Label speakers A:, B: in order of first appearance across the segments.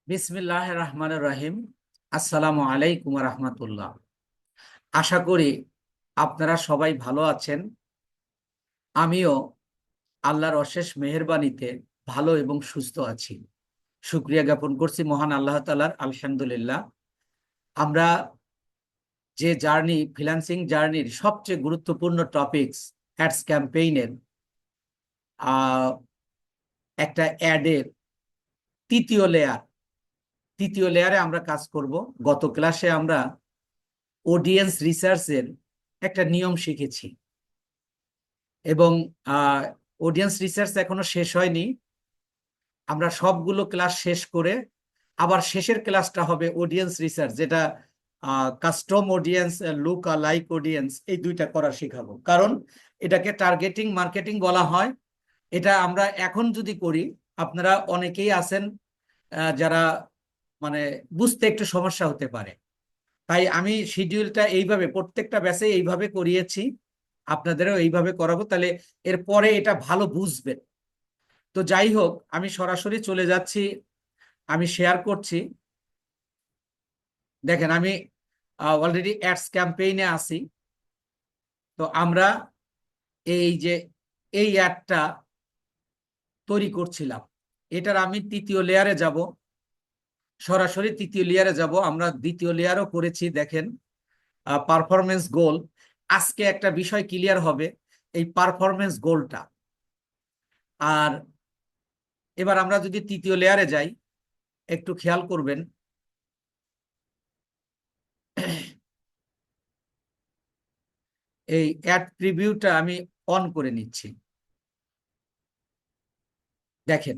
A: বিসমিল্লাহ রহমানুর রহিম। আসসালামু আলাইকুম রহমতুল্লাহ। আশা করি আপনারা সবাই ভালো আছেন। আমিও আল্লাহর অশেষ মেহেরবানিতে ভালো এবং সুস্থ আছি। শুকরিয়া জ্ঞাপন করছি মহান আল্লাহ তাআলার, আলহামদুলিল্লাহ। আমরা যে ফ্রিল্যান্সিং জার্নির সবচেয়ে গুরুত্বপূর্ণ টপিকস অ্যাডস ক্যাম্পেইনের একটা অ্যাডের তৃতীয় লেয়ার তৃতীয় লেয়ারে আমরা কাজ করব। গত ক্লাসে আমরা অডিয়েন্স রিসার্চের একটা নিয়ম শিখেছি এবং অডিয়েন্স রিসার্চ এখনো শেষ হয়নি। আমরা সবগুলো ক্লাস শেষ করে আবার শেষের ক্লাসটা হবে অডিয়েন্স রিসার্চ, যেটা custom audience, look like audience, এই দুইটা করা শেখাবো। কারণ এটাকে টার্গেটিং মার্কেটিং বলা হয়। এটা আমরা এখন যদি করি, আপনারা অনেকেই আছেন যারা মানে বুঝতে একটু সমস্যা হতে পারে। তাই আমি শিডিউলটা এইভাবে প্রত্যেকটা ব্যাচে এইভাবে করিয়েছি, আপনাদেরও এইভাবে করাবো, তাহলে এরপরে এটা ভালো বুঝবেন। তো যাই হোক, আমি সরাসরি চলে যাচ্ছি, আমি শেয়ার করছি। দেখেন, আমি অলরেডি অ্যাডস ক্যাম্পেইনে আছি। তো আমরা এই যে এই অ্যাডটা তৈরি করছিলাম, এটার আমি তৃতীয় লেয়ারে যাব, সরাসরি তৃতীয় লেয়ারে যাব। আমরা দ্বিতীয় লেয়ারও করেছি। দেখেন, পারফরমেন্স গোল। আজকে একটা বিষয় ক্লিয়ার হবে, এই পারফরমেন্স গোলটা। আর এবার আমরা যদি তৃতীয় লেয়ারে যাই, একটু খেয়াল করবেন, এই অ্যাড প্রিভিউটা আমি অন করে নিচ্ছি। দেখেন,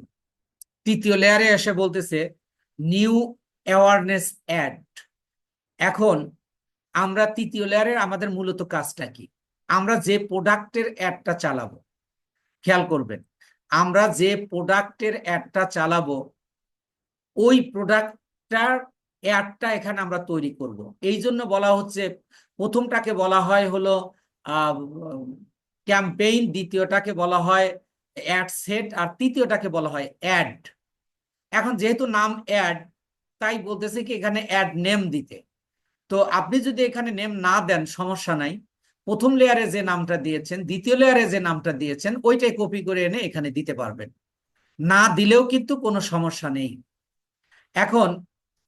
A: তৃতীয় লেয়ারে এসে বলতেছে নিউ অ্যাওয়ারনেস অ্যাড। এখন আমরা তৃতীয় লেয়ারের আমাদের মূলত কাজটা কি? আমরা যে প্রোডাক্টের অ্যাডটা চালাবো, খেয়াল করবেন, আমরা যে প্রোডাক্টের অ্যাডটা চালাবো ওই প্রোডাক্টটার অ্যাডটা এখানে আমরা তৈরি করব। এই জন্য বলা হচ্ছে, প্রথমটাকে বলা হয় হলো ক্যাম্পেইন, দ্বিতীয়টাকে বলা হয় অ্যাড সেট, আর তৃতীয়টাকে বলা হয় অ্যাড। এখন যেহেতু নাম অ্যাড, তাই বলতেছে কি এখানে অ্যাড নেম দিতে। তো আপনি যদি এখানে নেম না দেন সমস্যা নাই, প্রথম লেয়ারে যে নামটা দিয়েছেন, দ্বিতীয় লেয়ারে যে নামটা দিয়েছেন, ওইটাই কপি করে এনে এখানে দিতে পারবেন, না দিলেও কিন্তু কোনো সমস্যা নেই। এখন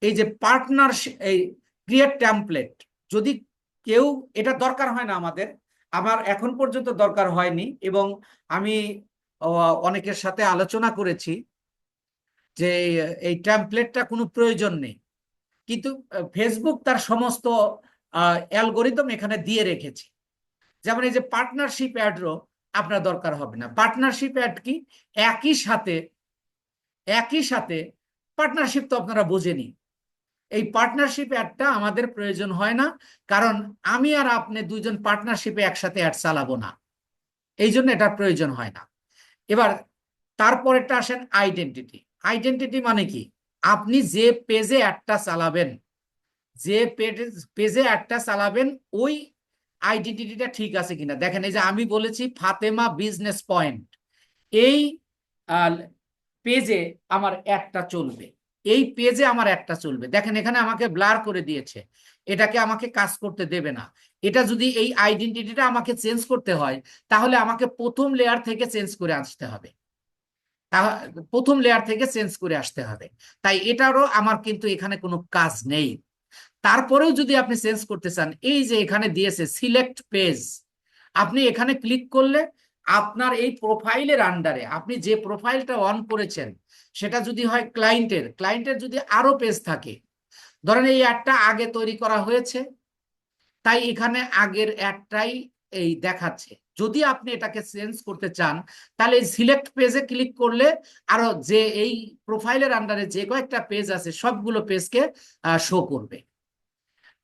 A: এই যে পার্টনারশিপ, এই ক্রিয়েট টেমপ্লেট, যদি কেউ, এটা দরকার হয় না আমাদের, আমার এখন পর্যন্ত দরকার হয়নি, এবং আমি অনেকের সাথে আলোচনা করেছি যে এই টেমপ্লেটটা কোনো প্রয়োজন নেই। কিন্তু ফেসবুক তার সমস্ত অ্যালগোরিদম এখানে দিয়ে রেখেছে। যেমন এই যে পার্টনারশিপ অ্যাডও আপনার দরকার হবে না। পার্টনারশিপ অ্যাড কি? একই সাথে একই সাথে পার্টনারশিপ তো আপনারা বোঝেনি। এই পার্টনারশিপ অ্যাডটা আমাদের প্রয়োজন হয় না, কারণ আমি আর আপনি দুইজন পার্টনারশিপে একসাথে অ্যাড চালাবো না, এই জন্য এটা প্রয়োজন হয় না। এবার তারপরেরটা আসেন আইডেন্টিটি। আইডেন্টিটি মানে কি? আপনি যে পেজে অ্যাডটা চালাবেন, যে পেজে অ্যাডটা চালাবেন, ওই আইডেন্টিটিটা ঠিক আছে কিনা দেখেন। এই যে আমি বলেছি ফাতেমা বিজনেস পয়েন্ট, এই পেজে আমার একটা চলবে, এই পেজে আমার একটা চলবে। দেখেন এখানে আমাকে ব্লার করে দিয়েছে, এটাকে আমাকে কাজ করতে দেবে না। এটা যদি এই আইডেন্টিটিটা আমাকে চেঞ্জ করতে হয়, তাহলে আমাকে প্রথম লেয়ার থেকে চেঞ্জ করে আসতে হবে, প্রথম লেয়ার থেকে চেঞ্জ করে আসতে হবে। তাই এটারও আমার কিন্তু এখানে কোনো কাজ নেই। তারপরেও যদি আপনি চেঞ্জ করতে চান, এই যে এখানে দিয়েছে সিলেক্ট পেজ, আপনি এখানে ক্লিক করলে আপনার এই প্রোফাইলের আন্ডারে আপনি যে প্রোফাইলটা অন করেছেন, সেটা যদি হয় ক্লায়েন্টের যদি আরো পেজ থাকে, ধরেন এই অ্যাডটা আগে তৈরি করা হয়েছে, তাই এখানে আগের অ্যাডটাই এই দেখাচ্ছে। যদি আপনি এটাকে চেঞ্জ করতে চান, তাহলে এই সিলেক্ট পেজে ক্লিক করলে আরো যে এই প্রোফাইলের আন্ডারে যে কয়েকটা পেজ আছে সবগুলো পেজকে শো করবে।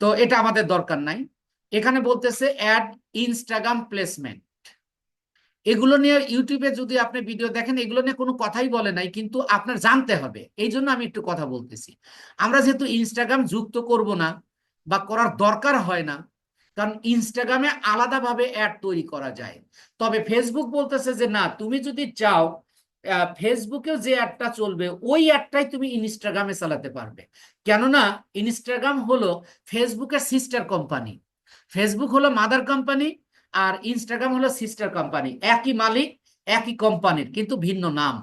A: তো এটা আমাদের দরকার নাই। এখানে বলতেছে অ্যাড ইনস্টাগ্রাম প্লেসমেন্ট, এগুলো নিয়ে ইউটিউবে যদি আপনি ভিডিও দেখেন, এগুলো নিয়ে কোনো কথাই বলে নাই, কিন্তু আপনার জানতে হবে, এই জন্য আমি একটু কথা বলতেছি। আমরা যেহেতু ইনস্টাগ্রাম যুক্ত করব না বা করার দরকার হয় না, কারণ ইনস্টাগ্রামে আলাদাভাবে অ্যাড তৈরি করা যায়। তবে ফেসবুক বলতেছে যে না, তুমি যদি চাও ফেসবুকেও যে অ্যাডটা চলবে ওই অ্যাডটাই তুমি ইনস্টাগ্রামে চালাতে পারবে। কেননা ইনস্টাগ্রাম হলো ফেসবুকের সিস্টার কোম্পানি, ফেসবুক হলো মাদার কোম্পানি আর ইনস্টাগ্রাম হলো সিস্টার কোম্পানি, একই মালিক একই কোম্পানির কিন্তু ভিন্ন নাম।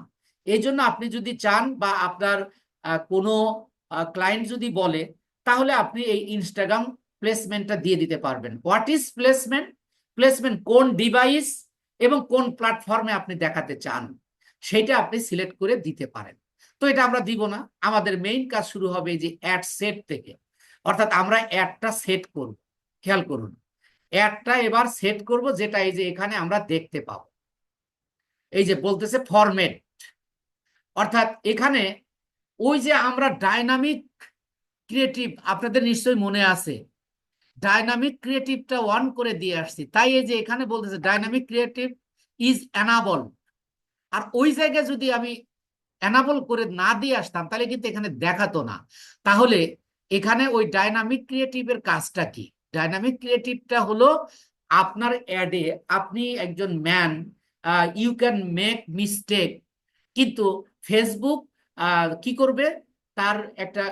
A: এই জন্য আপনি যদি চান বা আপনার কোনো ক্লায়েন্ট যদি বলে, তাহলে আপনি এই ইনস্টাগ্রাম প্লেসমেন্টটা দিয়ে দিতে পারবেন। What is placement? প্লেসমেন্ট কোন ডিভাইস এবং কোন প্ল্যাটফর্মে আপনি দেখাতে চান সেটা আপনি সিলেক্ট করে দিতে পারেন। তো এটা আমরা দিব না, আমাদের মেইন কাজ শুরু হবে যে অ্যাড সেট থেকে, অর্থাৎ আমরা অ্যাডটা সেট করব। খেয়াল করুন, অ্যাডটা এবার সেট করব, যেটা এই যে এখানে আমরা দেখতে পাবো, এই যে বলতেছে ফরম্যাট, অর্থাৎ এখানে ওই যে আমরা ডাইনামিক ক্রিয়েটিভ, আপনাদের নিশ্চয়ই মনে আছে ডাইনামিক ক্রিয়েটিভটা অন করে দিয়ে আসছি, তাই এই যে এখানে বলতেছে ডাইনামিক ক্রিয়েটিভ ইজ অ্যানাবল। আর ওই জায়গায় যদি আমি অ্যানাবল করে না দিয়ে আসতাম তাহলে কিন্তু এখানে দেখাতো না। তাহলে এখানে ওই ডাইনামিক ক্রিয়েটিভের কাজটা কি? ডাইনামিক ক্রিয়েটিভটা হলো আপনার অ্যাডে, আপনি একজন man, you can make mistake, কিন্তু ফেসবুক কি করবে, তার একটা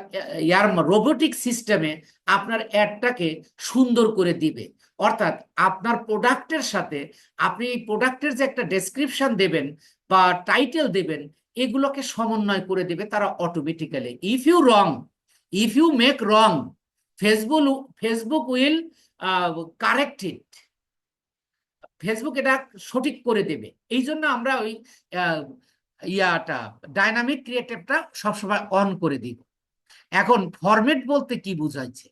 A: ইয়ার রোবোটিক সিস্টেমে আপনার অ্যাডটাকে সুন্দর করে দিবে। অর্থাৎ আপনার প্রোডাক্টের সাথে আপনি এই প্রোডাক্টের যে একটা ডেসক্রিপশন দেবেন বা টাইটেল দেবেন, এগুলোকে সমন্বয় করে দেবে তারা automatically. If you wrong, if you make wrong, Facebook will correct it, Facebook এটা সঠিক করে দেবে। এই জন্য আমরা ওই ইয়াটা ডাইনামিক ক্রিয়েটিভটা সবসময় অন করে দিব। এখন ফরম্যাট বলতে কি বুঝাইছে?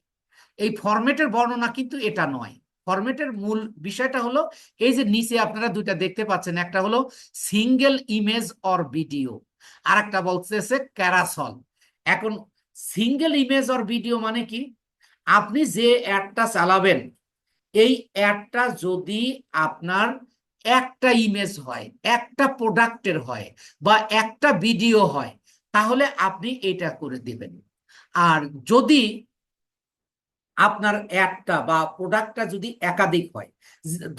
A: এই ফরম্যাটের বর্ণনা কিন্তু এটা নয়। ফরম্যাটের মূল বিষয়টা হলো এই যে নিচে আপনারা দুইটা দেখতে পাচ্ছেন, একটা হলো সিঙ্গেল ইমেজ অর ভিডিও, আর একটা বলতেছে ক্যারাসল। এখন সিঙ্গেল ইমেজ অর ভিডিও মানে কি? আপনি যে অ্যাডটা চালাবেন, এই অ্যাডটা যদি আপনার একটা ইমেজ হয়, একটা প্রোডাক্টের হয় বা একটা ভিডিও হয়, তাহলে আপনি এটা করে দিবেন। আর যদি আপনার অ্যাডটা বা প্রোডাক্টটা যদি একাধিক হয়,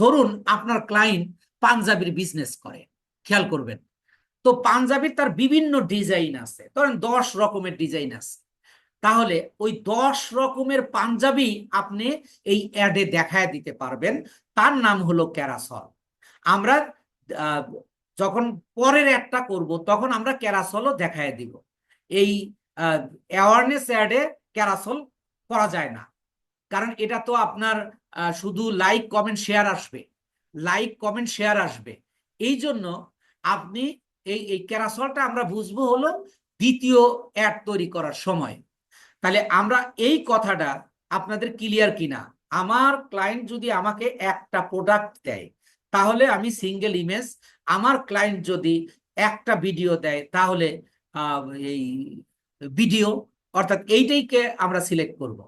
A: ধরুন আপনার ক্লায়েন্ট পাঞ্জাবির বিজনেস করে, খেয়াল করবেন, তো পাঞ্জাবির তার বিভিন্ন ডিজাইন আছে, ধরেন 10 রকমের ডিজাইন আছে, তাহলে ওই 10 রকমের পাঞ্জাবি আপনি এই অ্যাডে দেখায় দিতে পারবেন। তার নাম হলো ক্যারাসল। আমরা আহ, যখন পরের অ্যাডটা করব তখন আমরা ক্যারাসলও দেখায় দিব। এই অ্যাওয়ারনেস অ্যাডে ক্যারাসল করা যায় না, কারণ এটা তো আপনার শুধু লাইক কমেন্ট শেয়ার আসবে, লাইক কমেন্ট শেয়ার আসবে। এই জন্য আপনি এই ক্যারাসলটা আমরা বুঝবো হলো দ্বিতীয় অ্যাড তৈরি করার সময়। তাহলে আমরা এই কথাটা আপনাদের ক্লিয়ার কিনা? আমার ক্লায়েন্ট যদি আমাকে একটা প্রোডাক্ট দেয় তাহলে আমি সিঙ্গেল ইমেজ, আমার ক্লায়েন্ট যদি একটা ভিডিও দেয় তাহলে এই ভিডিও, অর্থাৎ এইটাইকে আমরা সিলেক্ট করব।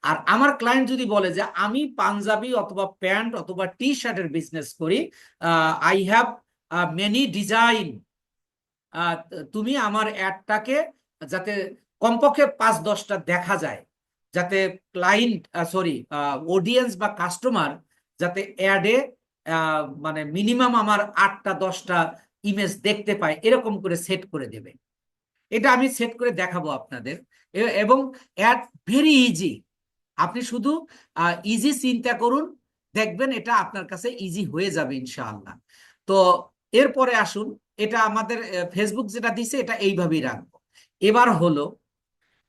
A: আর আমার ক্লায়েন্ট যদি বলে যে আমি পাঞ্জাবি অথবা প্যান্ট অথবা টি শার্টের বিজনেস করি, আই হ্যাভ মেনি ডিজাইন, তুমি আমার অ্যাডটাকে যাতে কমপক্ষে 5-10টা দেখা যায়, যাতে ক্লায়েন্ট সরি অডিয়েন্স বা কাস্টমার যাতে অ্যাডে মানে মিনিমাম আমার 8টা 10টা ইমেজ দেখতে পায়, এরকম করে সেট করে দেবে। এটা আমি সেট করে দেখাবো আপনাদের। এবং অ্যাড ভেরি ইজি, আপনি শুধু ইজি চিন্তা করুন, দেখবেন এটা আপনার কাছে ইজি হয়ে যাবে ইনশাআল্লাহ। তো এরপরে আসুন, এটা আমাদের ফেসবুক যেটা দিছে এটা এইভাবেই রাখবো।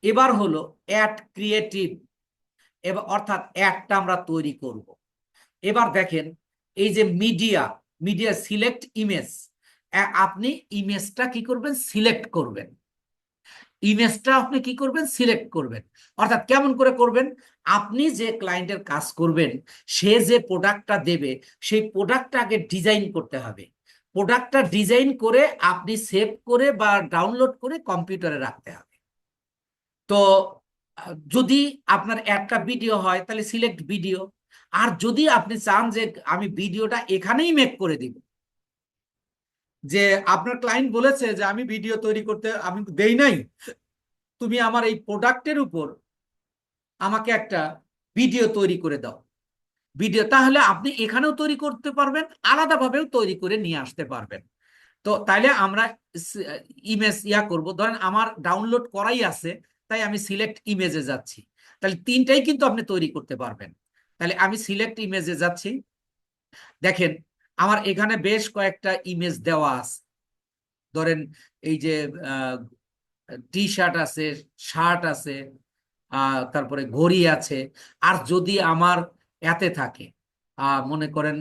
A: এবার হলো অ্যাড ক্রিয়েটিভ, এবার অর্থাৎ অ্যাডটা আমরা তৈরি করব। এবার দেখেন এই যে মিডিয়া, মিডিয়া সিলেক্ট ইমেজ, আপনি ইমেজটা কি করবেন? সিলেক্ট করবেন। ইমেজটা আপনি কি করবেন? সিলেক্ট করবেন। অর্থাৎ কেমন করে করবেন? আপনি যে ক্লায়েন্টের কাজ করবেন, সে যে প্রোডাক্টটা দেবে সেই প্রোডাক্টটা আগে ডিজাইন করতে হবে। প্রোডাক্টটা ডিজাইন করে আপনি সেভ করে বা ডাউনলোড করে কম্পিউটারে রাখতে হবে। তো যদি আপনার একটা ভিডিও হয় তাহলে সিলেক্ট ভিডিও। আর যদি আপনি চান যে আমি ভিডিওটা এখানেই মেক করে দিব, যে আপনার ক্লায়েন্ট বলেছে যে আমি ভিডিও তৈরি করতে আমি দেই নাই, তুমি আমার এই প্রোডাক্টের উপর আমাকে একটা ভিডিও তৈরি করে দাও, ভিডিও, তাহলে আপনি এখানেও তৈরি করতে পারবেন, আলাদাভাবেও তৈরি করে নিয়ে আসতে পারবেন। তো তাইলে আমরা ইমেজ করব, ধরেন আমার ডাউনলোড করাই আছে, তাই আমি সিলেক্ট ইমেজে যাচ্ছি। তাহলে তিনটাই কিন্তু আপনি তৈরি করতে পারবেন। তাহলে আমি সিলেক্ট ইমেজে যাচ্ছি, দেখেন আমার এখানে বেশ কয়েকটা ইমেজ দেওয়া আছে। ধরেন এই যে টি শার্ট আছে, শার্ট আছে, তারপরে ঘড়ি আছে। আর যদি আমার এতে থাকে, মনে করেন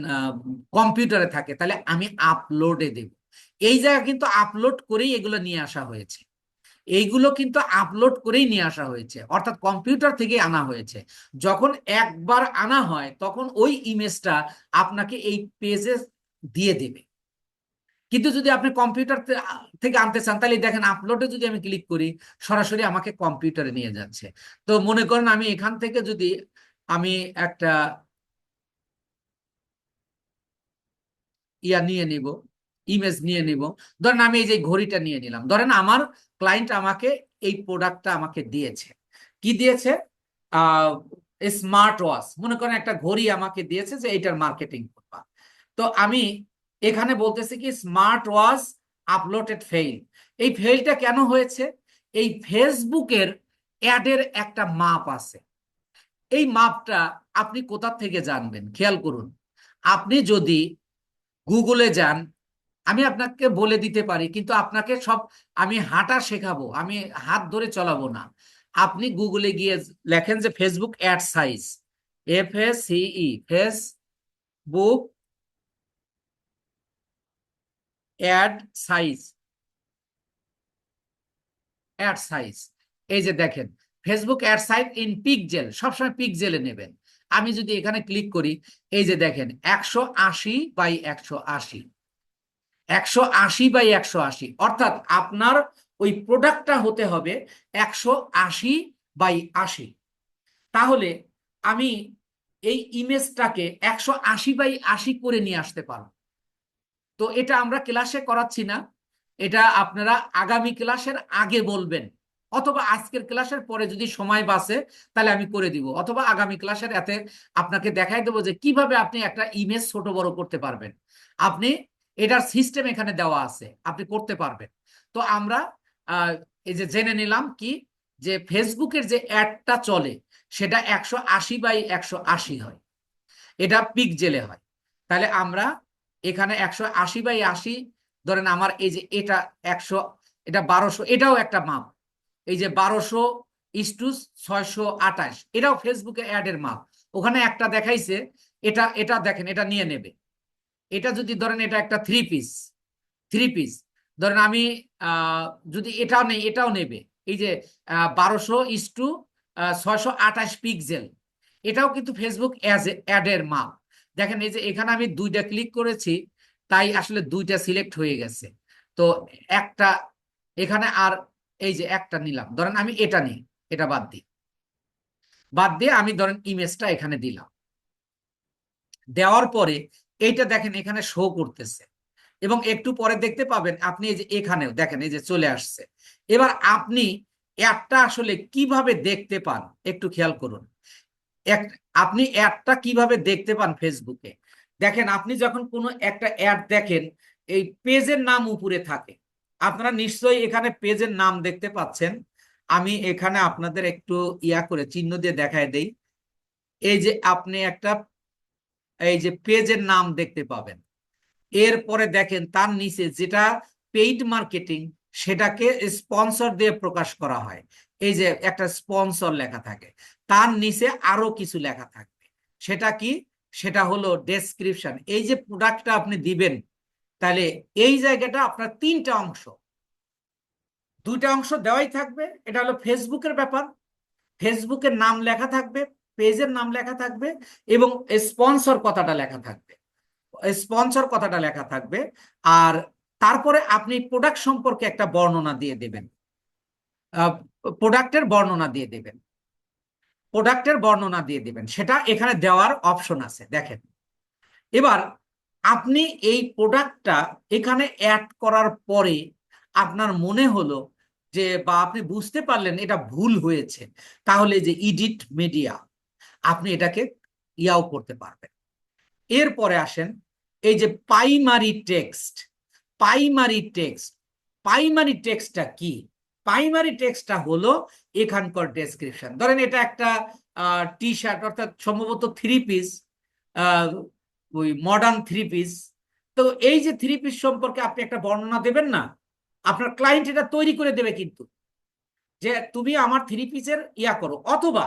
A: কম্পিউটারে থাকে, তাহলে আমি আপলোডে দেব। এই জায়গা কিন্তু আপলোড করেই এগুলো নিয়ে আসা হয়েছে, এইগুলো কিন্তু আপলোড করেই নিয়ে আসা হয়েছে, অর্থাৎ কম্পিউটার থেকে আনা হয়েছে। যখন একবার আনা হয় তখন ওই ইমেজটা আপনাকে এই পেজে দিয়ে দেবে। কিন্তু যদি আপনি কম্পিউটার থেকে আনতে চান, তাহলে দেখেন আপলোডে যদি আমি ক্লিক করি, সরাসরি আমাকে কম্পিউটারে নিয়ে যাচ্ছে। তো মনে করেন আমি এখান থেকে যদি আমি একটা নিয়ে নিব, ইমেজ নিয়ে নিব, ধরেন আমি এই যে ঘড়িটা নিয়ে নিলাম, ধরেন আমার ক্লায়েন্ট আমাকে এই প্রোডাক্টটা আমাকে দিয়েছে। কি দিয়েছে? স্মার্ট ওয়াচ, মনে করেন একটা ঘড়ি আমাকে দিয়েছে যে এইটার মার্কেটিং করবা। তো আমি এখানে বলতেছি কি স্মার্ট ওয়াচ আপলোডেড ফেইল। এই ফেইলটা কেন হয়েছে? এই ফেসবুকের অ্যাডের একটা মাপ আছে। এই মাপটা আপনি কোথা থেকে জানবেন? খেয়াল করুন, আপনি যদি গুগলে যান, আমি আপনাকে বলে দিতে পারি, কিন্তু আপনাকে সব আমি হাঁটা শেখাবো, আমি হাত ধরে চলাবো না। আপনি গুগলে গিয়ে লেখেন যে Facebook ad size, FACE, Facebook ad size, ad size. এই যে দেখেন Facebook ad size in pixel, সবসময় পিক্সেলে নেবেন। আমি যদি এখানে ক্লিক করি, এই যে দেখেন 180 বাই 180, 180 বাই 180, অর্থাৎ আপনার ওই প্রোডাক্টটা হতে হবে 180 বাই 80। তাহলে আমি এই ইমেজটাকে 180 বাই 80 করে নিয়ে আসতে পারবো। তো এটা আমরা ক্লাসে করাচ্ছি না, এটা আপনারা আগামী ক্লাসের আগে বলবেন, অথবা আজকের ক্লাসের পরে যদি সময় বাঁচে তাহলে আমি করে দিব, অথবা আগামী ক্লাসের এতে আপনাকে দেখাই দেবো যে কিভাবে আপনি একটা ইমেজ ছোট বড় করতে পারবেন। আপনি এটার সিস্টেম এখানে দেওয়া আছে, আপনি করতে পারবেন। তো আমরা এই যে জেনে নিলাম কি, যে ফেসবুকের যে অ্যাডটা চলে সেটা 180 বাই 180 হয়, এটা পিক্সেলে হয়। তাহলে আমরা এখানে 180 বাই 80, ধরেন আমার এই যে এটা 100, এটা 1200, এটাও একটা মাপ। এই যে 1200:628, এটাও ফেসবুকে অ্যাডের মাপ। ওখানে একটা দেখাইছে, এটা এটা দেখেন, এটা নিয়ে নেবে। এটা যদি ধরেন এটা একটা থ্রি পিস ধরেন, আমি যদি এটাও নেই, এটাও নেবে। এই যে 1200:628 পিক্সেল, এটাও কিন্তু ফেসবুক অ্যাডের মাপ। দেখেন এই যে এখানে আমি দুইটা ক্লিক করেছি, তাই আসলে দুইটা সিলেক্ট হয়ে গেছে। তো একটা এখানে, আর এই যে একটা নিলাম, ধরেন আমি এটা নিই, এটা বাদ দিয়ে আমি ধরেন ইমেজটা এখানে দিলাম। দেওয়ার পরে এইটা দেখেন এখানে শো করতেছে, এবং একটু পরে দেখতে পাবেন আপনি এই যে এখানেও দেখেন এই যে চলে আসছে। এবার আপনি অ্যাডটা আসলে কিভাবে দেখতে পান একটু খেয়াল করুন। আপনি অ্যাডটা কিভাবে দেখতে পান ফেসবুকে? দেখেন আপনি যখন কোনো একটা অ্যাড দেখেন, এই পেজের নাম উপরে থাকে। আপনারা নিশ্চয়ই এখানে পেজের নাম দেখতে পাচ্ছেন। আমি এখানে আপনাদের একটু করে চিহ্ন দিয়ে দেখায় দেই। এই যে আপনি একটা এই যে পেজের নাম দেখতে পাবেন, এরপরে দেখেন তার নিচে যেটা পেইড মার্কেটিং, সেটাকে স্পন্সর দিয়ে প্রকাশ করা হয়। এই যে একটা স্পন্সর লেখা থাকে, তার নিচে আরো কিছু লেখা থাকবে। সেটা কি? সেটা হলো ডেসক্রিপশন। এই যে প্রোডাক্টটা আপনি দিবেন, তাহলে এই জায়গাটা আপনার তিনটা অংশ, দুইটা অংশ দেওয়াই থাকবে। এটা হলো ফেসবুকের ব্যাপার, ফেসবুকের নাম লেখা থাকবে, পেজের নাম লেখা থাকবে, এবং স্পন্সর কথাটা লেখা থাকবে, স্পন্সর কথাটা লেখা থাকবে। আর তারপরে আপনি প্রোডাক্ট সম্পর্কে একটা বর্ণনা দিয়ে দেবেন, প্রোডাক্টের বর্ণনা দিয়ে দেবেন, সেটা এখানে দেওয়ার অপশন আছে দেখেন। এবার আপনি এই প্রোডাক্টটা এখানে অ্যাড করার পরে আপনার মনে হলো যে, বা আপনি বুঝতে পারলেন এটা ভুল হয়েছে, তাহলে যে এডিট মিডিয়া, আপনি এটাকে করতে পারবেন। এরপরে আসেন এই যে primary text. Primary text. Primary টেক্সটটা কি? প্রাইমারি টেক্সটটা হলো এখানকার ডেসক্রিপশন। ধরেন এটা একটা টি শার্ট, অর্থাৎ সম্ভবত থ্রি পিস, ওই মডার্ন থ্রি পিস। তো এই যে থ্রি পিস সম্পর্কে আপনি একটা বর্ণনা দেবেন না, আপনার ক্লায়েন্ট এটা তৈরি করে দেবে কিন্তু, যে তুমি আমার থ্রি পিসের ইয়া করো, অথবা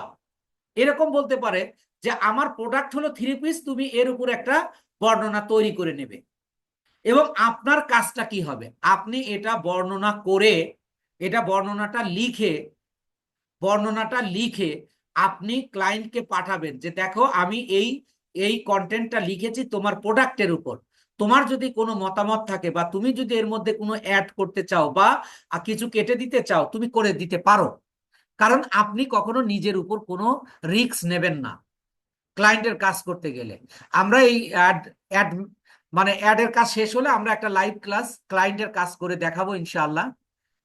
A: এরকম বলতে পারে যে আমার প্রোডাক্ট হলো থ্রি পিস, তুমি এর উপর একটা বর্ণনা তৈরি করে নেবে। এবং আপনার কাজটা কি হবে, আপনি এটা বর্ণনা করে, এটা বর্ণনাটা লিখে আপনি ক্লায়েন্টকে পাঠাবেন যে দেখো আমি এই এই কন্টেন্টটা লিখেছি তোমার প্রোডাক্টের উপর, তোমার যদি কোনো মতামত থাকে বা তুমি যদি এর মধ্যে কোনো অ্যাড করতে চাও বা কিছু কেটে দিতে চাও, তুমি করে দিতে পারো। কারণ আপনি কখনো নিজের উপর কোনো রিস্ক নেবেন না ক্লায়েন্টের কাজ করতে গেলে। আমরা এই অ্যাড অ্যাড মানে অ্যাডের কাজ শেষ হলে আমরা একটা লাইভ ক্লাস ক্লায়েন্টের কাজ করে দেখাবো ইনশাআল্লাহ।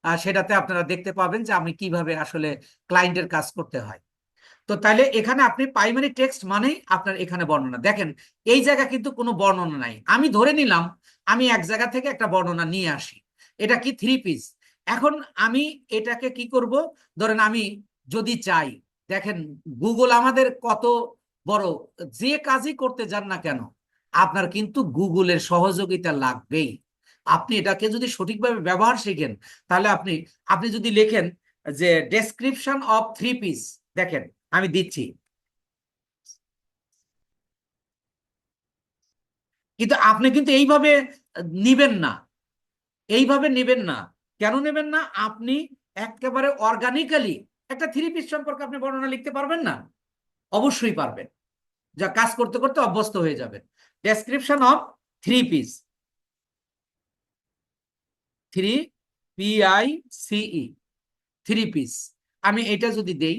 A: আর সেটাতে আপনারা দেখতে পাবেন যে আমি কিভাবে আসলে ক্লায়েন্টের কাজ করতে হয়। তো তাহলে এখানে আপনি প্রাইমারি টেক্সট মানেই আপনার এখানে বর্ণনা দেখেন, এই জায়গা কিন্তু কোনো বর্ণনা নাই। আমি ধরে নিলাম আমি এক জায়গা থেকে একটা বর্ণনা নিয়ে আসি, এটা কি থ্রি পিস। এখন আমি এটাকে কি করব, ধরেন আমি যদি চাই, দেখেন গুগল আমাদের কত বড়, যে কাজই করতে যান না কেন আপনার কিন্তু গুগলের সহযোগিতা লাগবেই। আপনি এটাকে যদি সঠিকভাবে ব্যবহার শিখেন, তাহলে আপনি আপনি যদি লেখেন যে ডেসক্রিপশন অফ থ্রি পিস, দেখেন আমি দিচ্ছি, কিন্তু আপনি কিন্তু এইভাবে নিবেন না, এইভাবে নেবেন না। কেন নেবেন না? আপনি একেবারে অর্গানিক্যালি একটা থ্রি পিস সম্পর্কে আপনি বর্ণনা লিখতে পারবেন না? অবশ্যই পারবেন, যা কাজ করতে করতে অভ্যস্ত হয়ে যাবেন। Description of three piece, three PICE, three piece. আমি এটা যদি দেই,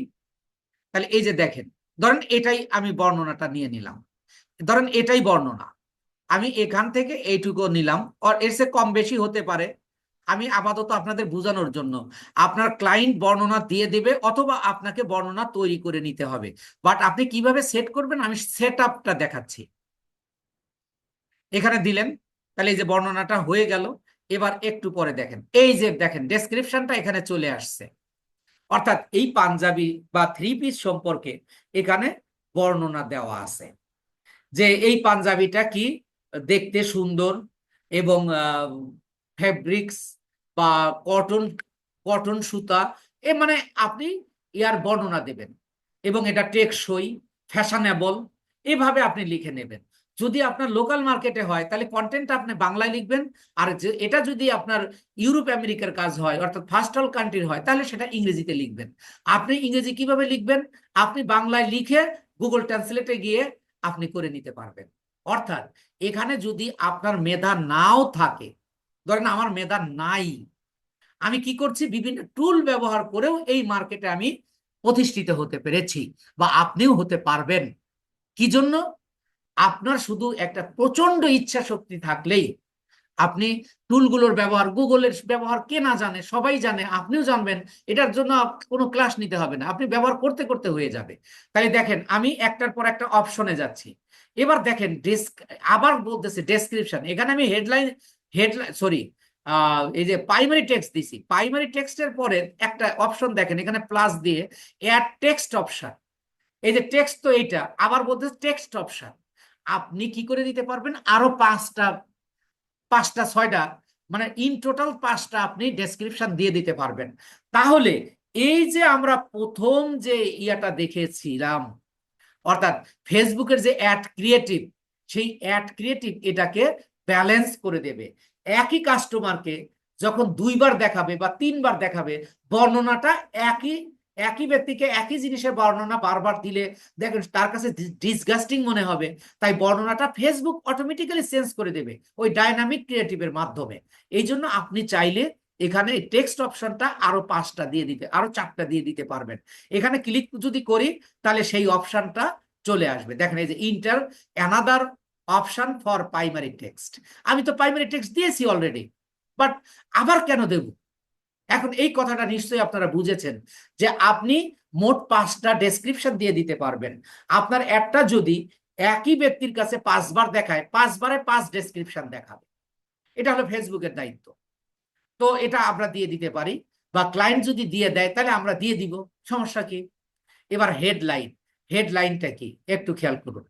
A: তাহলে এই যে দেখেন, ধরেন এটাই আমি বর্ণনাটা নিয়ে নিলাম, ধরেন এটাই বর্ণনা, আমি এখান থেকে এইটুকু নিলাম, আর এর চেয়ে কম বেশি হতে পারে। আমি আপাতত আপনাদের বোঝানোর জন্য, আপনার ক্লায়েন্ট বর্ণনা দিয়ে দেবে অথবা আপনাকে বর্ণনা তৈরি করে নিতে হবে। বাট আপনি কিভাবে সেট করবেন আমি সেট আপটা দেখাচ্ছি। এখানে দিলেন, তাহলে এই যে বর্ণনাটা হয়ে গেল। এবার একটু পরে দেখেন, এই যে দেখেন ডেসক্রিপশনটা এখানে চলে আসছে, অর্থাৎ এই পাঞ্জাবি বা থ্রি পিস সম্পর্কে এখানে বর্ণনা দেওয়া আছে, যে এই পাঞ্জাবিটা কি দেখতে সুন্দর এবং ফেব্রিক্স বা কটন কটন সুতা, এ মানে আপনি ইয়ার বর্ণনা দেবেন, এবং এটা টেকসই, ফ্যাশনেবল, এভাবে আপনি লিখে নেবেন। যদি আপনার লোকাল মার্কেটে হয় তাহলে কন্টেন্ট আপনি বাংলায় লিখবেন, আর এটা যদি আপনার ইউরোপ আমেরিকার কাজ হয় অর্থাৎ ফার্স্ট ওয়ার্ল্ড কান্ট্রির হয় তাহলে সেটা ইংরেজিতে লিখবেন। আপনি ইংরেজি কিভাবে লিখবেন? আপনি বাংলায় লিখে গুগল ট্রান্সলেটে গিয়ে আপনি করে নিতে পারবেন। অর্থাৎ এখানে যদি আপনার মেধা নাও থাকে, ধরেন আমার মেধা নাই, আমি কি করছি, বিভিন্ন টুল ব্যবহার করেও এই মার্কেটে আমি প্রতিষ্ঠিত হতে পেরেছি, বা আপনিও হতে পারবেন। কি জন্য? আপনার শুধু একটা প্রচন্ড ইচ্ছা শক্তি থাকলেই আপনি টুলগুলোর ব্যবহার, গুগলের ব্যবহার কে না জানে, সবাই জানে, আপনিও জানবেন। এটার জন্য কোনো ক্লাস নিতে হবে না, আপনি ব্যবহার করতে করতে হয়ে যাবে। তাই দেখেন আমি একটার পর একটা অপশনে যাচ্ছি। এবার দেখেন আবার বলতেছে ডেসক্রিপশন, এখানে আমি হেডলাইন সরি এই যে প্রাইমারি টেক্সট দিছি, প্রাইমারি টেক্সটের পরে একটা অপশন দেখেন এখানে প্লাস দিয়ে অ্যাড টেক্সট অপশন। এই যে টেক্সট, তো এইটা আবার বলতেছে টেক্সট অপশন, আপনি কি করে দিতে পারবেন আরো পাঁচটা ছয়টা, মানে ইন টোটাল পাঁচটা আপনি ডেসক্রিপশন দিয়ে দিতে পারবেন। তাহলে এই যে আমরা প্রথম যে ইয়াটা দেখেছিলাম, অর্থাৎ ফেসবুকের যে অ্যাড ক্রিয়েটিভ, সেই অ্যাড ক্রিয়েটিভ এটাকে ব্যালেন্স করে দেবে। একই কাস্টমারকে যখন দুইবার দেখাবে বা তিনবার দেখাবে, বর্ণনাটা একই একই ব্যক্তিকে একই জিনিসের বর্ণনা বারবার দিলে দেখেন তার কাছে ডিসগাস্টিং মনে হবে। তাই বর্ণনাটা ফেসবুক অটোমেটিক্যালি চেঞ্জ করে দেবে ওই ডাইনামিক ক্রিয়েটিভের মাধ্যমে। এই জন্য আপনি চাইলে এখানে টেক্সট অপশনটা আরো পাঁচটা দিয়ে দিতে, আরো চারটা দিয়ে দিতে পারবেন। এখানে ক্লিক যদি করি তাহলে সেই অপশনটা চলে আসবে। দেখেন এই যে inter another option for primary text, আমি তো প্রাইমারি টেক্সট দিয়েছি অলরেডি, বাট আবার কেন দেব? এখন এই কথাটা নিশ্চয়ই আপনারা বুঝেছেন যে আপনি মোট পাঁচটা ডেসক্রিপশন দিয়ে দিতে পারবেন। আপনার একটা যদি একই ব্যক্তির কাছে পাঁচবার দেখায়, পাঁচবারে পাঁচ ডেসক্রিপশন দেখাবে। এটা হলো ফেসবুকের দায়িত্ব। তো এটা আমরা দিয়ে দিতে পারি, বা ক্লায়েন্ট যদি দিয়ে দেয় তাহলে আমরা দিয়ে দিব, সমস্যা কি? এবার হেডলাইন, হেডলাইনটা কি একটু খেয়াল করুন।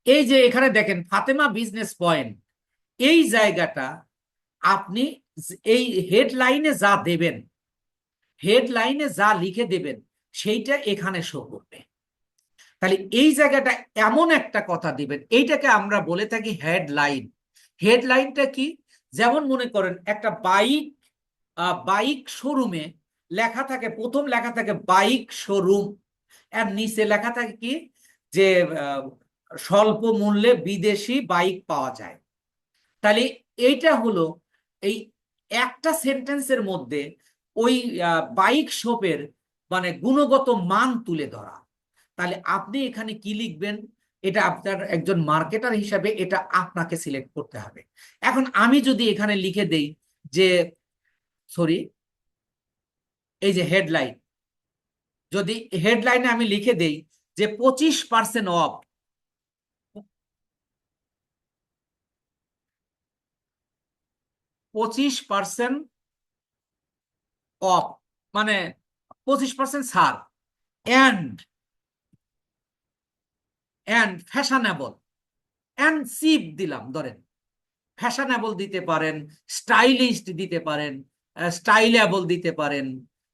A: এই যে এখানে দেখেন ফাতেমা বিজনেস পয়েন্ট, এই জায়গাটা আপনি এই হেডলাইনে যা দেবেন, হেডলাইনে যা লিখে দেবেন সেইটা এখানে শো করবে। তাহলে এই জায়গাটা এমন একটা কথা দিবেন, এইটাকে আমরা বলে থাকি হেডলাইন। হেডলাইনটা কি? যেমন মনে করেন একটা বাইক, বাইক শোরুমে লেখা থাকে, প্রথম লেখা থাকে বাইক শোরুম, আর নিচে লেখা থাকে কি যে স্বল্প মূল্যে বিদেশি বাইক পাওয়া যায়। তাহলে এইটা হলো এই একটা সেন্টেন্সের মধ্যে ওই বাইক শপের মানে গুণগত মান তুলে ধরা। তাহলে আপনি এখানে কি লিখবেন, এটা আপনার একজন মার্কেটার হিসাবে এটা আপনাকে সিলেক্ট করতে হবে। এখন আমি যদি এখানে লিখে দেই যে সরি, এই যে হেডলাইন, যদি হেডলাইনে আমি লিখে দেই যে 25% অফ, 25% অফ মানে 25% ছাড়, অ্যান্ড ফ্যাশনেবল অ্যান্ড চিপ দিলাম, ধরেন ফ্যাশনেবল দিতে পারেন, স্টাইলিশ দিতে পারেন, স্টাইলেবল দিতে পারেন,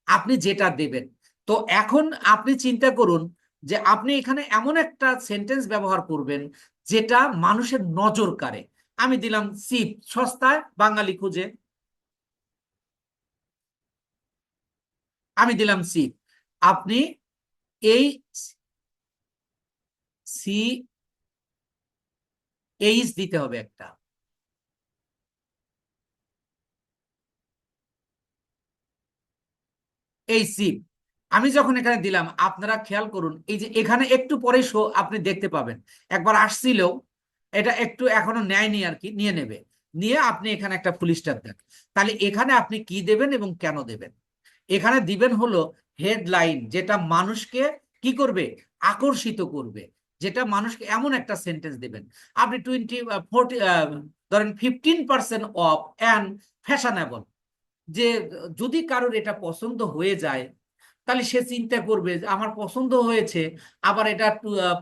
A: আপনি যেটা দেবেন। তো এখন আপনি চিন্তা করুন যে আপনি এখানে এমন একটা সেন্টেন্স ব্যবহার করবেন যেটা মানুষের নজর কাড়ে। আমি দিলাম চিপ, সস্তায় বাঙালি খুঁজে, আমি দিলাম চিপ। আপনি এই সি এইচ দিতে হবে একটা, এই সিপ। আমি যখন এখানে দিলাম আপনারা খেয়াল করুন, এই যে এখানে একটু পরে শো আপনি দেখতে পাবেন, একবার আসছিল, এটা একটু এখনো নেয়নি আর কি, নিয়ে নেবে, নিয়ে আপনি এখানে একটা ফুল স্টপ দেন। তাহলে এখানে আপনি কি দেবেন এবং কেন দেবেন? এখানে দিবেন হলো হেডলাইন, যেটা মানুষকে কি করবে, আকর্ষিত করবে, যেটা মানুষকে এমন একটা সেন্টেন্স দেবেন। আপনি 40 ধরেন 15% অফ অ্যান্ড ফ্যাশনেবল, যে যদি কারোর এটা পছন্দ হয়ে যায় তাহলে সে চিন্তা করবে যে আমার পছন্দ হয়েছে, আবার এটা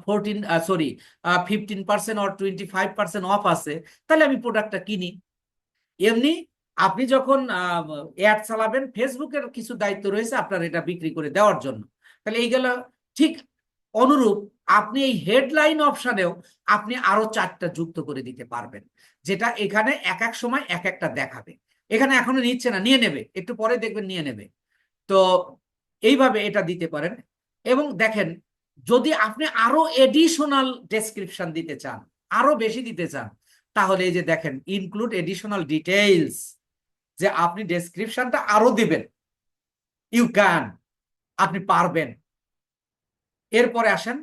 A: 15% অর 25% অফ আছে, তাহলে আমি প্রোডাক্টটা কিনি। এমনি আপনি যখন অ্যাড চালাবেন, ফেসবুকের কিছু দায়িত্ব রয়েছে আপনার এটা বিক্রি করে দেওয়ার জন্য। তাহলে এই গেল। ঠিক অনুরূপ আপনি এই হেডলাইন অপশনেও আপনি আরো 4টা যুক্ত করে দিতে পারবেন, যেটা এখানে এক এক সময় এক একটা দেখাবে। এখানে এখনো নিচ্ছে না, নিয়ে নেবে, একটু পরে দেখবেন নিয়ে নেবে। তো এইভাবে এটা দিতে পারেন। এবং দেখেন, যদি আপনি আরো এডিশনাল ডেসক্রিপশন দিতে চান, আরো বেশি দিতে চান, তাহলে এই যে দেখেন ইনক্লুড এডিশনাল ডিটেইলস, যে আপনি ডেসক্রিপশনটা আরো দিবেন, ইউ ক্যান, আপনি পারবেন। এরপরে আসেন,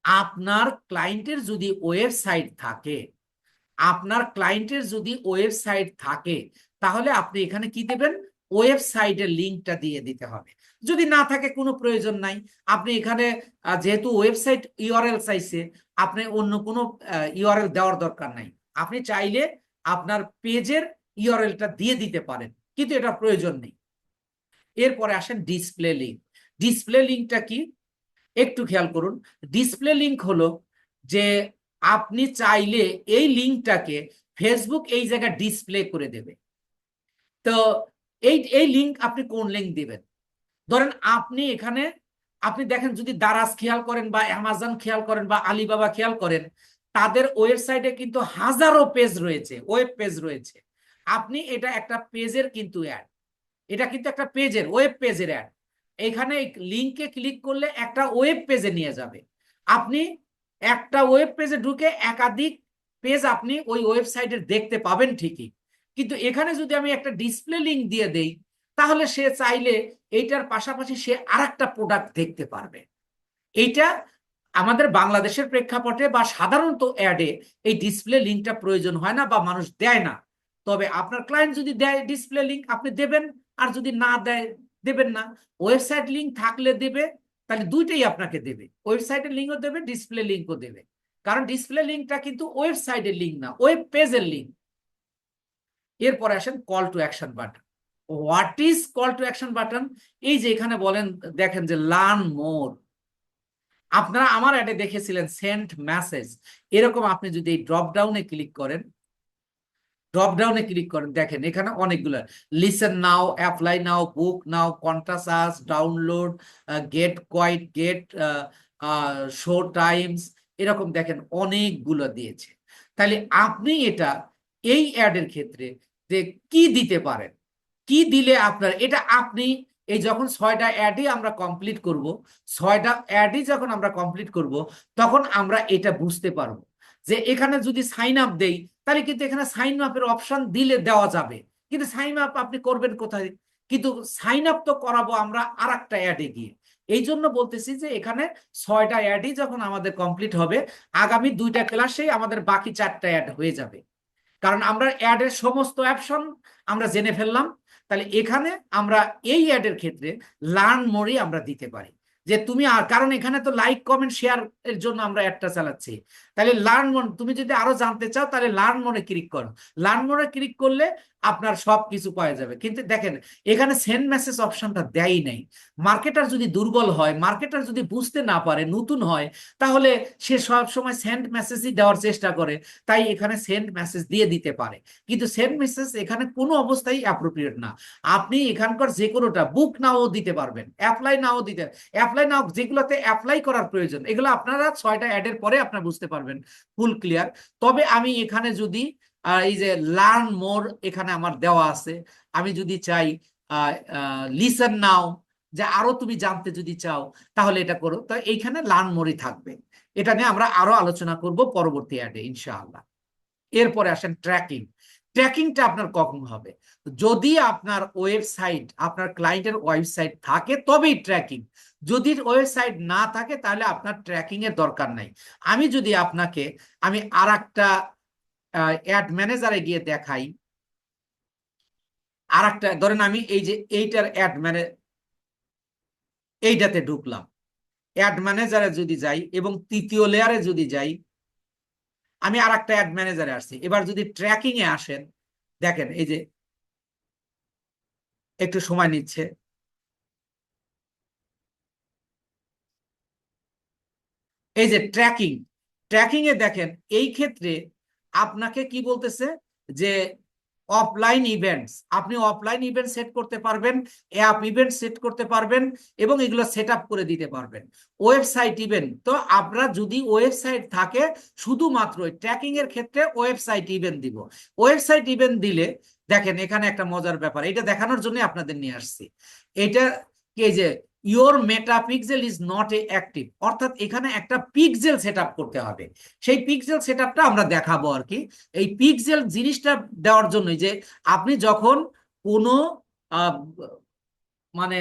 A: আপনার ক্লায়েন্টের যদি ওয়েবসাইট থাকে, আপনার ক্লায়েন্টের যদি ওয়েবসাইট থাকে তাহলে আপনি এখানে কি দেবেন, ওয়েবসাইটের লিঙ্কটা দিয়ে দিতে হবে। যদি না থাকে কোনো প্রয়োজন নাই, আপনি এখানে যেহেতু ওয়েবসাইট ইউআরএল চাইছে, আপনি অন্য কোনো ইউআরএল দেওয়ার দরকার নাই। আপনি চাইলে আপনার পেজের ইউআরএলটা দিয়ে দিতে পারেন, কিন্তু এটা প্রয়োজন নেই। এরপরে আসেন ডিসপ্লে লিঙ্ক। ডিসপ্লে লিঙ্কটা কি একটু খেয়াল করুন। ডিসপ্লে লিঙ্ক হলো যে আপনি চাইলে এই লিঙ্কটাকে ফেসবুক এই জায়গায় ডিসপ্লে করে দেবে। তো এই এই লিঙ্ক আপনি কোন লিঙ্ক দিবেন? ধরেন আপনি এখানে, আপনি দেখেন যদি দারাজ খেয়াল করেন বা অ্যামাজন খেয়াল করেন বা আলিবাবা খেয়াল করেন, তাদের ওয়েবসাইটে কিন্তু হাজারো পেজ রয়েছে, ওয়েব পেজ রয়েছে। আপনি এটা একটা পেজের কিন্তু অ্যাড, এটা কিন্তু একটা পেজের, ওয়েব পেজের অ্যাড। এখানে লিঙ্কে ক্লিক করলে একটা ওয়েব পেজে নিয়ে যাবে। আপনি একটা ওয়েব পেজে ঢুকে একাধিক পেজ আপনি ওই ওয়েবসাইটের দেখতে পাবেন ঠিকই, কিন্তু এখানে যদি আমি একটা ডিসপ্লে লিঙ্ক দিয়ে দেই তাহলে সে চাইলে এইটার পাশাপাশি সে আরেকটা প্রোডাক্ট দেখতে পারবে। এইটা আমাদের বাংলাদেশের প্রেক্ষাপটে বা সাধারণত অ্যাডে এই ডিসপ্লে লিঙ্কটা প্রয়োজন হয় না বা মানুষ দেয় না। তবে আপনার ক্লায়েন্ট যদি দেয় ডিসপ্লে লিঙ্ক আপনি দেবেন, আর যদি না দেয় দেবেন না। ওয়েবসাইট লিঙ্ক থাকলে দেবে, তাহলে দুইটাই আপনাকে দেবে, ওয়েবসাইটের লিঙ্কও দেবে, ডিসপ্লে লিঙ্কও দেবে। কারণ ডিসপ্লে লিঙ্কটা কিন্তু ওয়েবসাইটের লিঙ্ক না, ওয়েব পেজের লিঙ্ক। এরপরে আসেন call to action button. What is call to action button? এই যে এখানে বলেন, দেখেন যে লার্ন মোর। আপনারা আমার অ্যাডে দেখেছিলেন সেন্ড মেসেজ, এরকম আপনি যদি এই ড্রপ ডাউনে ক্লিক করেন, ড্রপ ডাউনে ক্লিক করেন, দেখেন এখানে অনেকগুলো, listen now, apply now, book now, contact us, download, get quote, get show times, এরকম দেখেন অনেকগুলো দিয়েছে। তাহলে আপনি এটা এই অ্যাডের ক্ষেত্রে যে কি দিতে পারেন, কি দিলে আপনার এটা আপনি এই যখন 6টা অ্যাডই আমরা কমপ্লিট করব, 6টা অ্যাডই যখন আমরা কমপ্লিট করব, তখন আমরা এটা বুঝতে পারবো যে এখানে যদি সাইন আপ দেই, তাহলে কিন্তু এখানে সাইন আপের অপশন দিলে দেওয়া যাবে, কিন্তু সাইন আপ আপনি করবেন কোথায়? কিন্তু সাইন আপ তো করাবো আমরা আর একটা অ্যাডে গিয়ে। এই জন্য বলতেছি যে এখানে 6টা অ্যাডই যখন আমাদের কমপ্লিট হবে, আগামী 2টা ক্লাসেই আমাদের বাকি 4টা অ্যাড হয়ে যাবে, কারণ আমরা অ্যাডের সমস্ত অপশন আমরা জেনে ফেললাম। তাহলে এখানে আমরা এই অ্যাডের ক্ষেত্রে লার্ন মোরই আমরা দিতে পারি, যে তুমি আর, কারণ এখানে তো লাইক কমেন্ট শেয়ার এর জন্য আমরা অ্যাডটা চালাচ্ছি। তাহলে লার্ন মোর, তুমি যদি আরো জানতে চাও তাহলে লার্ন মোরে ক্লিক করো। লার্ন মোরে ক্লিক করলে আপনার সব কিছু পাওয়া যাবে। কিন্তু দেখেন এখানে সেন্ড মেসেজ অপশনটা দেয়ই নাই। মার্কেটার যদি দুর্বল হয়, মার্কেটার যদি বুঝতে না পারে, নতুন হয়, তাহলে সে সব সময় সেন্ড মেসেজই দেওয়ার চেষ্টা করে, তাই এখানে সেন্ড মেসেজ দিয়ে দিতে পারে। কিন্তু সেন্ড মেসেজ এখানে কোনো অবস্থায় অ্যাপ্রোপ্রিয়েট না। আপনি এখানকার যে কোনোটা বুক নাও দিতে পারবেন, অ্যাপ্লাই নাও দিতে, অ্যাপ্লাই নাও যেগুলোতে অ্যাপ্লাই করার প্রয়োজন, এগুলো আপনারা 6টা অ্যাডের পরে আপনারা বুঝতে পারবেন ফুল ক্লিয়ার। তবে আমি এখানে যদি এই যে লার্ন মোর এখানে আমার দেওয়া আছে, আমি যদি চাই লিসেন নাও, যে আরো তুমি জানতে যদি চাও তাহলে এটা করো, তো এইখানে লার্ন মোরই থাকবে। এটা নিয়ে আমরা আরো আলোচনা করব পরবর্তী অ্যাডে ইনশাআল্লাহ। এরপরে আসেন ট্র্যাকিং। ট্র্যাকিংটা আপনার কখন হবে? যদি আপনার ওয়েবসাইট, আপনার ক্লায়েন্টের ওয়েবসাইট থাকে তবেই ট্র্যাকিং। যদি ওয়েবসাইট না থাকে তাহলে আপনার ট্র্যাকিং এর দরকার নাই। আমি যদি আপনাকে, আমি আর একটা অ্যাড ম্যানেজারে গিয়ে দেখাই, আর একটা ধরেন আমি এই যে এইটার অ্যাড মানে এইটাতে ঢুকলাম, অ্যাড ম্যানেজারে যদি যাই এবং তৃতীয় লেয়ারে যদি যাই, আমি আর একটা অ্যাড ম্যানেজারে আসছি। এবার যদি ট্র্যাকিং এ আসেন, দেখেন এই যে একটু সময় নিচ্ছে, এই যে ট্র্যাকিং, ট্র্যাকিং এ দেখেন এই ক্ষেত্রে আপনাকে কি বলতেছে যে অফলাইন ইভেন্টস, আপনি অফলাইন ইভেন্ট সেট করতে পারবেন, অ্যাপ ইভেন্ট সেট করতে পারবেন এবং এগুলো সেট আপ করে দিতে পারবেন। ওয়েবসাইট ইভেন্ট, তো আপনারা যদি ওয়েবসাইট থাকে, শুধুমাত্র ট্র্যাকিং এর ক্ষেত্রে ওয়েবসাইট ইভেন্ট দিব। ওয়েবসাইট ইভেন্ট দিলে দেখেন এখানে একটা মজার ব্যাপার, এটা দেখানোর জন্য আপনাদের নিয়ে আসছি। এটা কি যে your meta pixel is not a active, অর্থাৎ এখানে একটা পিক্সেল সেট আপ করতে হবে। সেই পিক্সেল সেট আপটা আমরা দেখাবো আর কি। এই পিক্সেল জিনিসটা দেওয়ার জন্যই যে আপনি যখন কোনো আহ, মানে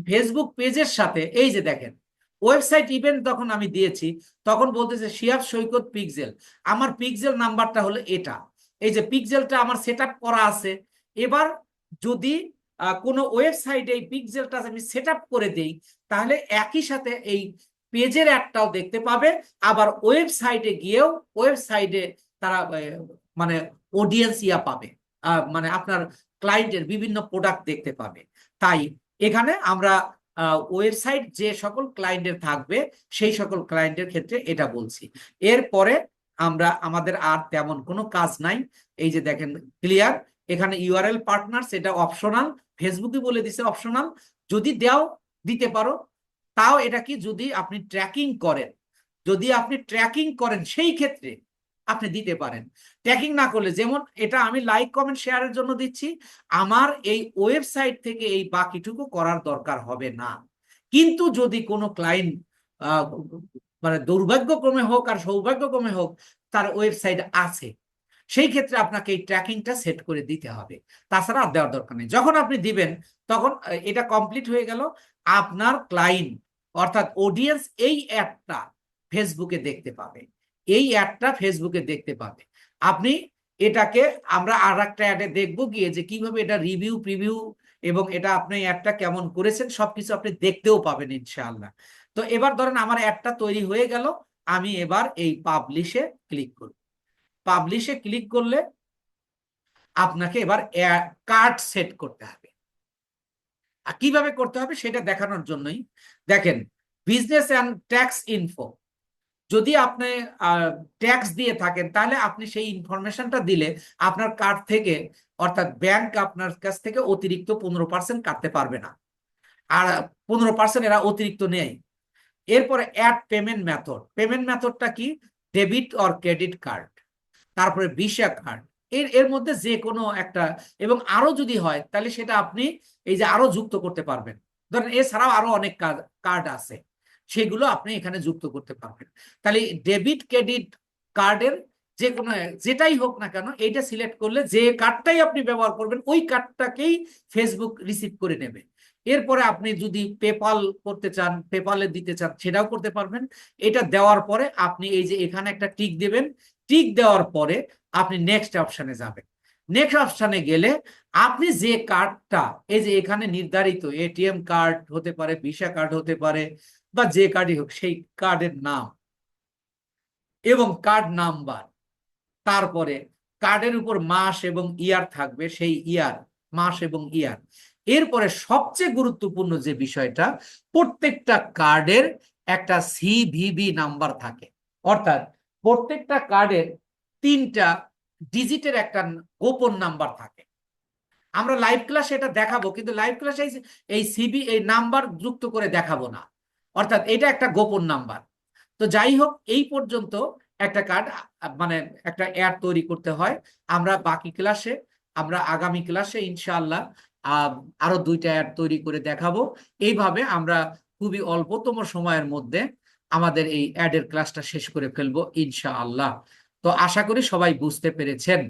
A: ফেসবুক পেজের সাথে, এই যে দেখেন ওয়েবসাইট ইভেন্ট তখন আমি দিয়েছি, তখন বলতেছে শিহাব সৈকত পিক্সেল, আমার পিক্সেল নাম্বারটা হলো এটা, এই যে পিক্সেলটা আমার সেট আপ করা আছে। এবার যদি কোনো ওয়েবসাইটে এই পিক্সেলটা আমি সেট আপ করে দেই, তাহলে একই সাথে এই পেজের একটাও দেখতে পাবে, আবার ওয়েবসাইটে গিয়েও ওয়েবসাইটে তারা মানে অডিয়েন্স ইয়া পাবে, মানে আপনার ক্লায়েন্টের বিভিন্ন প্রোডাক্ট দেখতে পাবে। তাই এখানে আমরা ওয়েবসাইট যে সকল ক্লায়েন্টের থাকবে সেই সকল ক্লায়েন্টের ক্ষেত্রে এটা বলছি। এরপরে আমরা আমাদের আর তেমন কোনো কাজ নাই। এই যে দেখেন ক্লিয়ার, এখানে ইউআরএল পার্টনার সেটা অপশনাল, ফেসবুকে বলে দিছে অপশনাল, যদি দেও দিতে পারো। তাও এটা কি যদি আপনি ট্র্যাকিং করেন, যদি আপনি ট্র্যাকিং করেন সেই ক্ষেত্রে আপনি দিতে পারেন। ট্র্যাকিং না করলে, যেমন এটা আমি লাইক কমেন্ট শেয়ারের জন্য দিচ্ছি, আমার এই ওয়েবসাইট থেকে এই বাকিটুকু করার দরকার হবে না। কিন্তু যদি কোনো ক্লায়েন্ট মানে দুর্ভাগ্যক্রমে হোক আর সৌভাগ্যক্রমে হোক তার ওয়েবসাইট আছে, সেই ক্ষেত্রে আপনাকে এই ট্র্যাকিংটা সেট করে দিতে হবে, তাছাড়া আর দেওয়ার দরকার নেই। যখন আপনি দিবেন তখন এটা কমপ্লিট হয়ে গেল, আপনার ক্লায়েন্ট অর্থাৎ অডিয়েন্স এই অ্যাডটা ফেসবুকে দেখতে পাবে, এই অ্যাডটা ফেসবুকে দেখতে পাবে। আপনি এটাকে আমরা আর একটা অ্যাডে দেখবো গিয়ে যে কিভাবে এটা রিভিউ প্রিভিউ এবং এটা আপনি অ্যাডটা কেমন করেছেন সবকিছু আপনি দেখতেও পাবেন ইনশাআল্লাহ। তো এবার ধরেন আমার অ্যাডটা তৈরি হয়ে গেল, আমি এবার এই পাবলিশে ক্লিক করব। পাবলিশে ক্লিক করলে আপনাকে এবার কার্ড সেট করতে হবে। আর কিভাবে করতে হবে সেটা দেখানোর জন্যই দেখেন, বিজনেস অ্যান্ড ট্যাক্স ইনফো, যদি আপনি ট্যাক্স দিয়ে থাকেন তাহলে আপনি সেই ইনফরমেশনটা দিলে আপনার কার্ড থেকে, অর্থাৎ ব্যাংক আপনার কাছ থেকে অতিরিক্ত 15% কাটতে পারবে না। আর 15% এরা অতিরিক্ত নেই। এরপরে অ্যাড পেমেন্ট মেথড, পেমেন্ট মেথডটা কি? ডেবিট অর ক্রেডিট কার্ড, তারপরে ভিসা কার্ড, এর এর মধ্যে যে কোনো একটা, এবং আরো যদি হয় তাহলে সেটা আপনি এই যে আরো যুক্ত করতে পারবেন। ধরেন এছাড়াও আরো অনেক কার্ড আছে, সেগুলো আপনি এখানে যুক্ত করতে পারবেন। তাহলে ডেবিট ক্রেডিট কার্ডের যে কোনো যেটাই হোক না কেন, এইটা সিলেক্ট করলে যে কার্ডটাই আপনি ব্যবহার করবেন ওই কার্ডটাকেই ফেসবুক রিসিভ করে নেবে। এরপরে আপনি যদি পেপাল করতে চান, পেপালে দিতে চান, সেটাও করতে পারবেন। এটা দেওয়ার পরে আপনি এই যে এখানে একটা টিক দেবেন। টিক দেওয়ার পরে আপনি নেক্সট অপশনে যাবেন। নেক্সট অপশনে গেলে আপনি যে কার্ডটা, এই যে এখানে নির্ধারিত এটিএম কার্ড হতে পারে, ভিসা কার্ড হতে পারে, বা যে কার্ডই হোক, সেই কার্ডের নাম এবং কার্ড নাম্বার, তারপরে কার্ডের উপর মাস এবং ইয়ার থাকবে, সেই ইয়ার, মাস এবং ইয়ার। এরপরে সবচেয়ে গুরুত্বপূর্ণ যে বিষয়টা, প্রত্যেকটা কার্ডের একটা সিভিভি নাম্বার থাকে, অর্থাৎ প্রত্যেকটা কার্ডের 3টা ডিজিটের একটা গোপন নাম্বার থাকে। আমরা লাইভ ক্লাসে এটা দেখাবো, কিন্তু লাইভ ক্লাসে এই নাম্বার যুক্ত করে দেখাবো না, অর্থাৎ এটা একটা গোপন নাম্বার। তো যাই হোক, এই পর্যন্ত একটা কার্ড, মানে একটা অ্যাড তৈরি করতে হয়। আমরা বাকি ক্লাসে, আমরা আগামী ক্লাসে ইনশাআল্লাহ আরো 2টা অ্যাড তৈরি করে দেখাবো। এইভাবে আমরা খুবই অল্পতম সময়ের মধ্যে আমাদের এই অ্যাডের ক্লাসটা শেষ করে ফেলবো ইনশাআল্লাহ। তো আশা করি সবাই বুঝতে পেরেছেন।